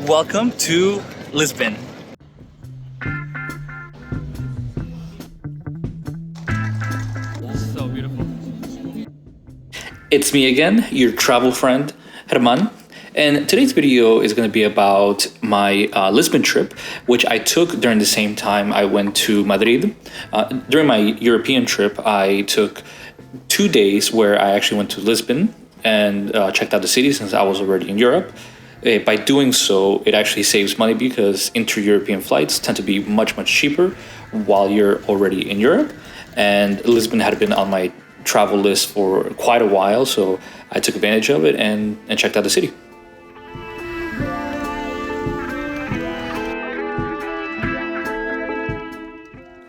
Welcome to Lisbon. So beautiful. It's me again, your travel friend, Herman. And today's video is going to be about my Lisbon trip, which I took during the same time I went to Madrid. During my European trip, I took 2 days where I actually went to Lisbon and checked out the city since I was already in Europe. By doing so, it actually saves money because inter-European flights tend to be much, much cheaper while you're already in Europe. And Lisbon had been on my travel list for quite a while, so I took advantage of it and checked out the city.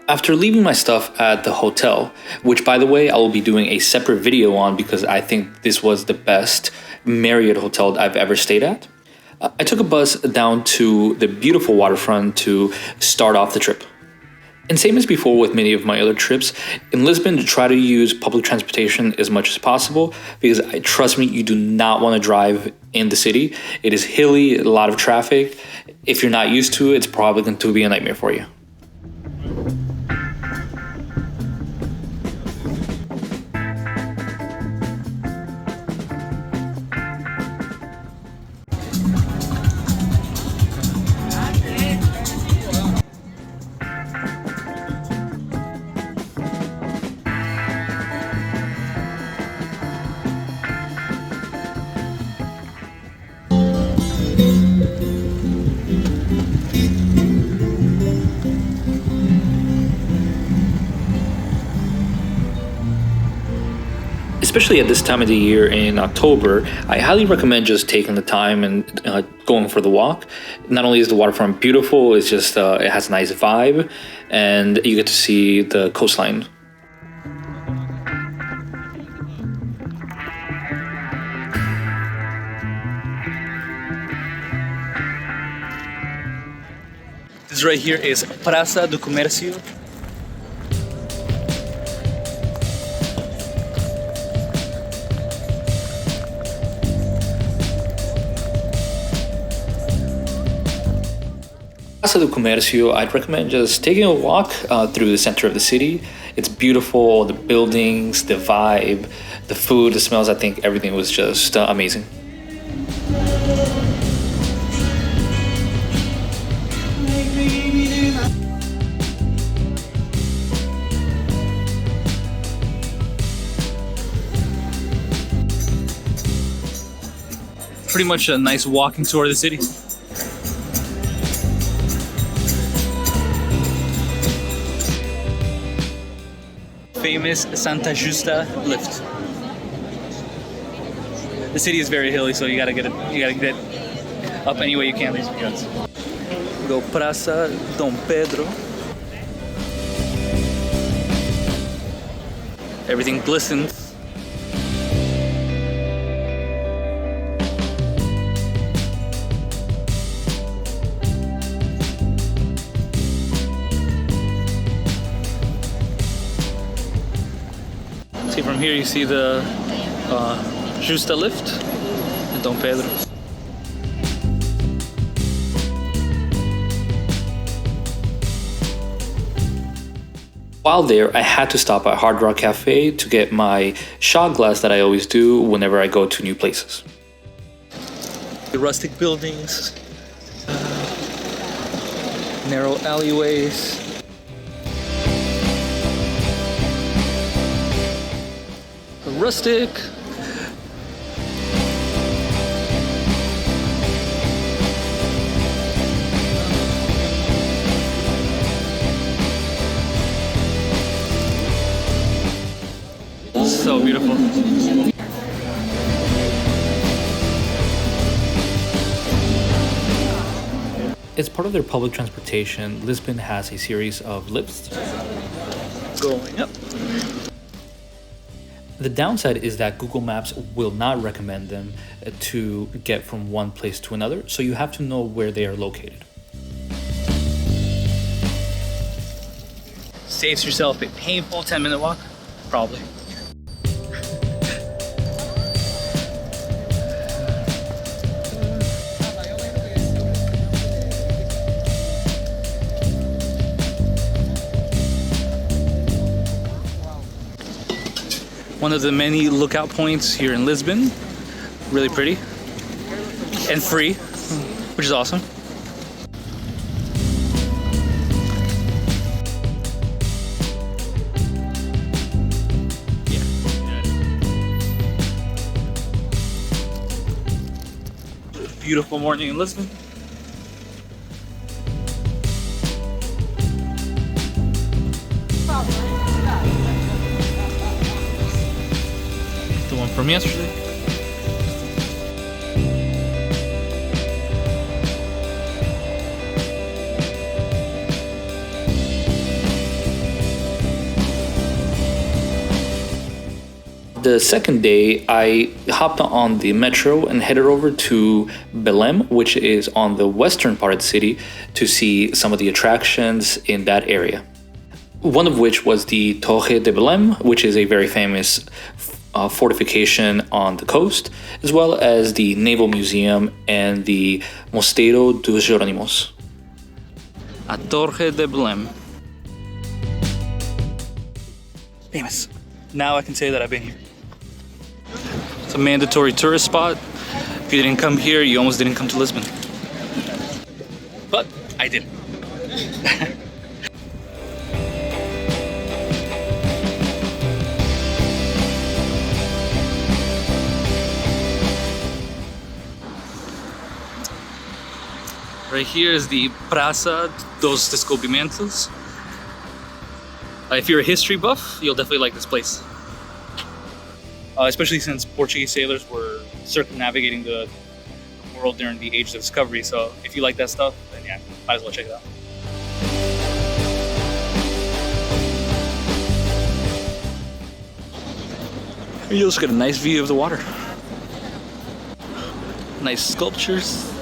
After leaving my stuff at the hotel, which by the way, I will be doing a separate video on because I think this was the best Marriott hotel I've ever stayed at, I took a bus down to the beautiful waterfront to start off the trip. And same as before with many of my other trips, in Lisbon, try to use public transportation as much as possible because trust me, you do not want to drive in the city. It is hilly, a lot of traffic. If you're not used to it, it's probably going to be a nightmare for you. Especially at this time of the year in October, I highly recommend just taking the time and going for the walk. Not only is the waterfront beautiful, it's just it has a nice vibe and you get to see the coastline. This right here is Praça do Comercio. Praça do Comercio, I'd recommend just taking a walk through the center of the city. It's beautiful, the buildings, the vibe, the food, the smells. I think everything was just amazing. Pretty much a nice walking tour of the city. Famous Santa Justa lift. The city is very hilly, so you gotta get up any way you can. Go Praça Dom Pedro. Everything glistens. See, from here you see the Justa lift in Dom Pedro. While there, I had to stop at Hard Rock Cafe to get my shot glass that I always do whenever I go to new places. The rustic buildings, narrow alleyways. Rustic. So beautiful. As part of their public transportation, Lisbon has a series of lifts going up. The downside is that Google Maps will not recommend them to get from one place to another, so you have to know where they are located. Saves yourself a painful 10-minute walk, probably. One of the many lookout points here in Lisbon. Really pretty and free, which is awesome. Beautiful morning in Lisbon. The one from yesterday. The second day, I hopped on the metro and headed over to Belém, which is on the western part of the city, to see some of the attractions in that area. One of which was the Torre de Belem, which is a very famous fortification on the coast, as well as the Naval Museum and the Mosteiro dos Jerónimos. A Torre de Belem. Famous. Now I can say that I've been here. It's a mandatory tourist spot. If you didn't come here, you almost didn't come to Lisbon. But I did. Right here is the Praça dos Descobrimentos. If you're a history buff, you'll definitely like this place. Especially since Portuguese sailors were circumnavigating the world during the Age of Discovery. So if you like that stuff, then yeah, might as well check it out. You'll just get a nice view of the water. Nice sculptures.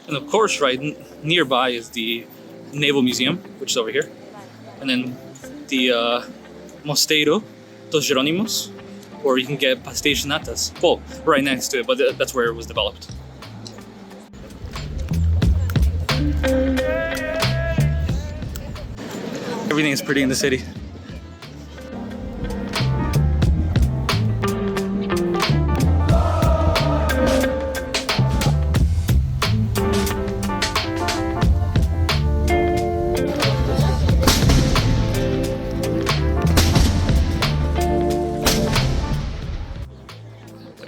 And of course, right nearby is the Naval Museum, which is over here. And then the Mosteiro dos Jerónimos, or you can get pastéis de natas. Well, right next to it, but that's where it was developed. Everything is pretty in the city.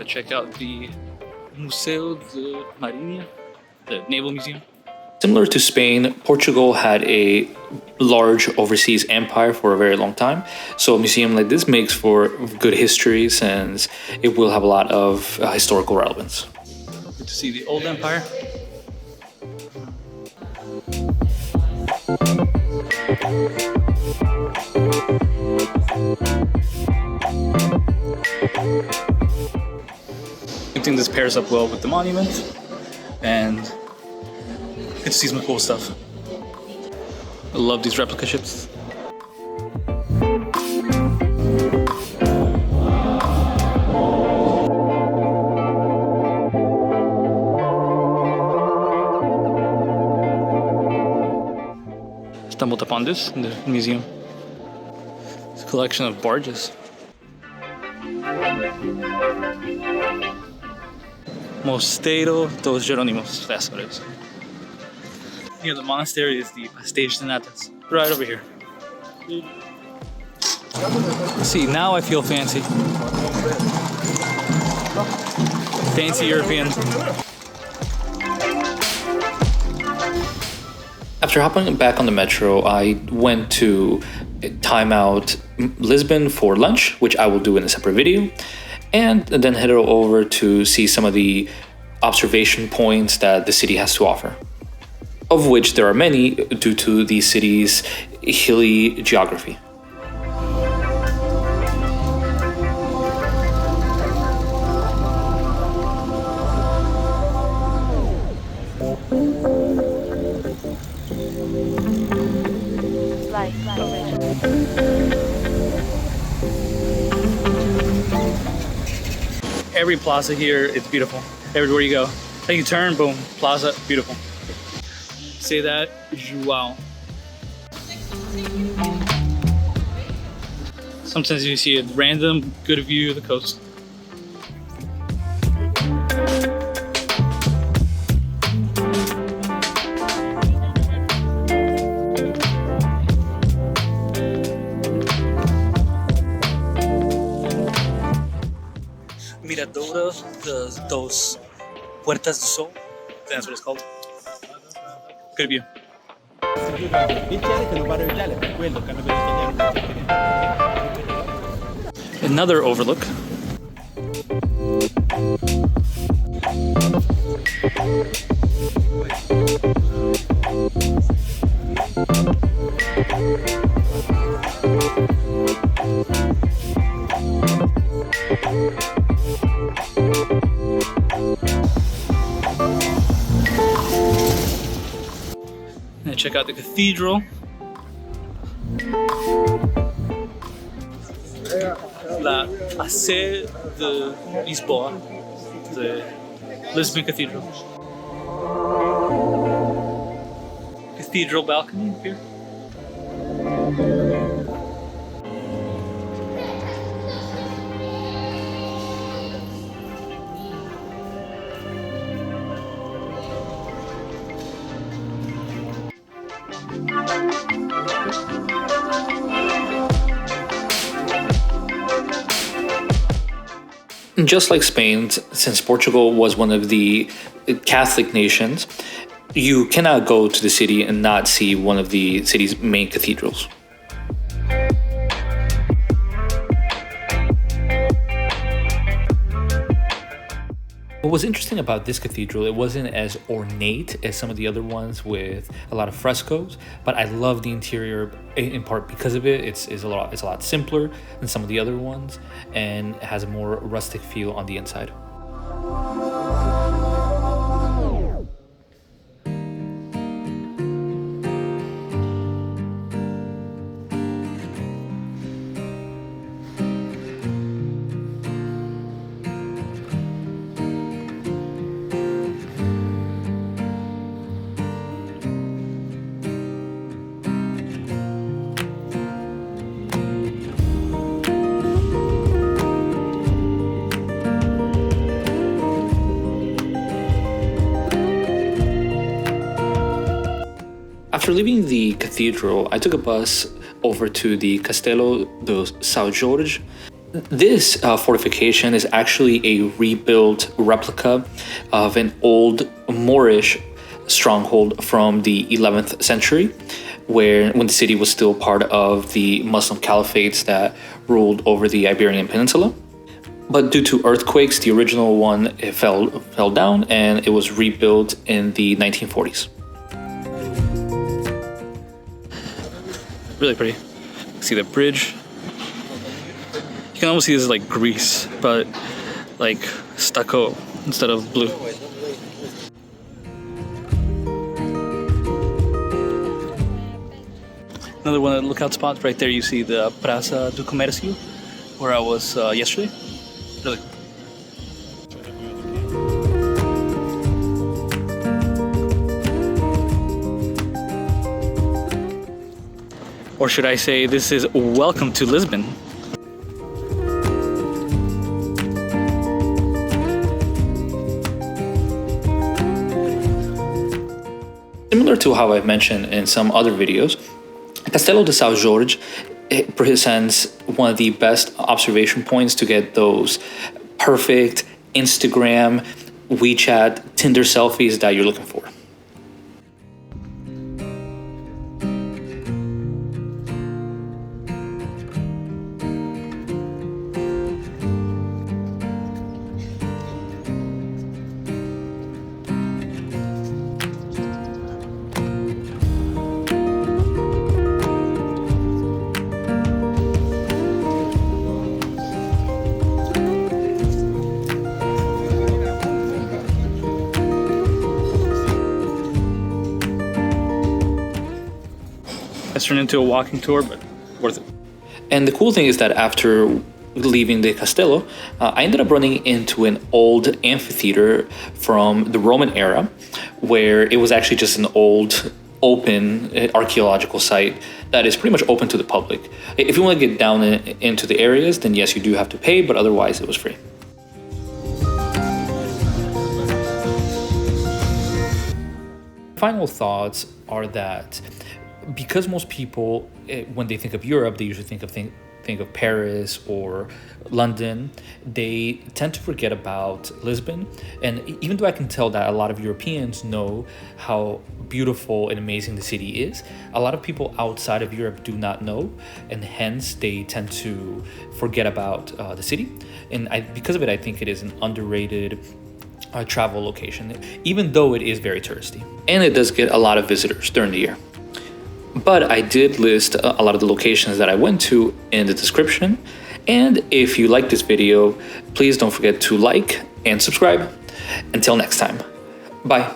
Check out the Museo de Marinha, the Naval Museum. Similar to Spain, Portugal had a large overseas empire for a very long time. So a museum like this makes for good history since it will have a lot of historical relevance. Good to see the old empire. I think this pairs up well with the monument, and good to see some cool stuff. I love these replica ships. Stumbled upon this in the museum. It's a collection of barges. Mosteiro dos Jerónimos, that's what it is. Near the monastery is the pastéis de natas, right over here. See, now I feel fancy. Fancy European. After hopping back on the metro, I went to time out Lisbon for lunch, which I will do in a separate video, and then headed over to see some of the observation points that the city has to offer, of which there are many due to the city's hilly geography. every plaza here, it's beautiful. Everywhere you go. Like you turn, boom, plaza, beautiful. Say that, João. Sometimes you see a random good view of the coast. Miradouro dos Puertas do Sol. That's what it's called. Good view. Another overlook. And check out the cathedral. La Praça de Lisboa, the Lisbon Cathedral. Cathedral balcony up here. Just like Spain, since Portugal was one of the Catholic nations, you cannot go to the city and not see one of the city's main cathedrals. What was interesting about this cathedral, it wasn't as ornate as some of the other ones with a lot of frescoes, but I love the interior in part because of it. It's a lot simpler than some of the other ones and has a more rustic feel on the inside. After leaving the cathedral, I took a bus over to the Castelo de São Jorge. This fortification is actually a rebuilt replica of an old Moorish stronghold from the 11th century, when the city was still part of the Muslim caliphates that ruled over the Iberian Peninsula. But due to earthquakes, the original one fell down and it was rebuilt in the 1940s. Really pretty. See the bridge. You can almost see this is like Greece, but like stucco instead of blue. Another one of the lookout spots right there. You see the Praça do Comercio, where I was yesterday. Really cool. Or should I say, this is welcome to Lisbon. Similar to how I've mentioned in some other videos, Castelo de São Jorge presents one of the best observation points to get those perfect Instagram, WeChat, Tinder selfies that you're looking for. It's turned into a walking tour, but worth it. And the cool thing is that after leaving the Castelo, I ended up running into an old amphitheater from the Roman era, where it was actually just an old open archaeological site that is pretty much open to the public. If you want to get down into the areas, then yes, you do have to pay, but otherwise it was free. Final thoughts are that because most people, when they think of Europe, they usually think of Paris or London, they tend to forget about Lisbon. And even though I can tell that a lot of Europeans know how beautiful and amazing the city is, a lot of people outside of Europe do not know, and hence they tend to forget about the city. And because of it, I think it is an underrated travel location, even though it is very touristy. And it does get a lot of visitors during the year. But I did list a lot of the locations that I went to in the description. And if you like this video, please don't forget to like and subscribe. Until next time, bye.